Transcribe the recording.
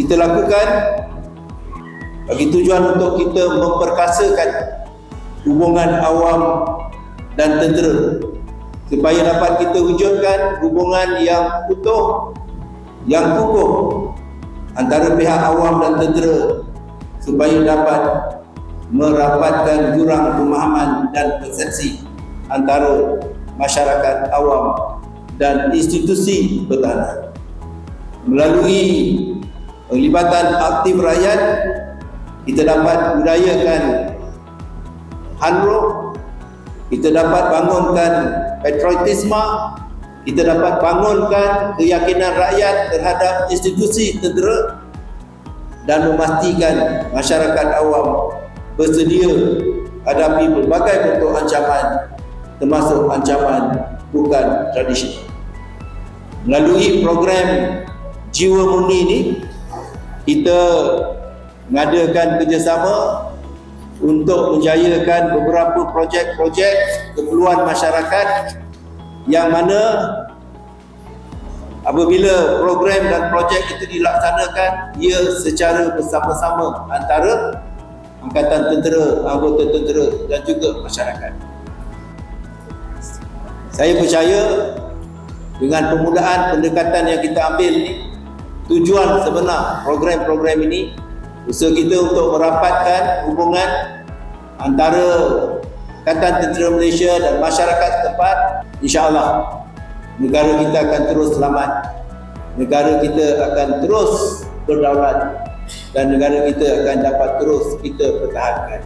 kita lakukan bagi tujuan untuk kita memperkasakan hubungan awam dan tentera supaya dapat kita wujudkan hubungan yang utuh, yang kukuh antara pihak awam dan tentera supaya dapat merapatkan jurang pemahaman dan persepsi antara masyarakat awam dan institusi pertahanan. Melalui penglibatan aktif rakyat, kita dapat budayakan handro, kita dapat bangunkan patriotisme, kita dapat bangunkan keyakinan rakyat terhadap institusi tentera dan memastikan masyarakat awam bersedia hadapi berbagai bentuk ancaman, termasuk ancaman bukan tradisional. Melalui program Jiwa Murni ini, kita mengadakan kerjasama untuk menjayakan beberapa projek-projek keperluan masyarakat yang mana apabila program dan projek itu dilaksanakan, ia secara bersama-sama antara angkatan tentera, anggota tentera dan juga masyarakat. Saya percaya dengan pemudahan pendekatan yang kita ambil ini, tujuan sebenar program-program ini, usaha kita untuk merapatkan hubungan antara Angkatan Tentera Malaysia dan masyarakat setempat. InsyaAllah negara kita akan terus selamat, negara kita akan terus berdaulat dan negara kita akan dapat terus kita pertahankan.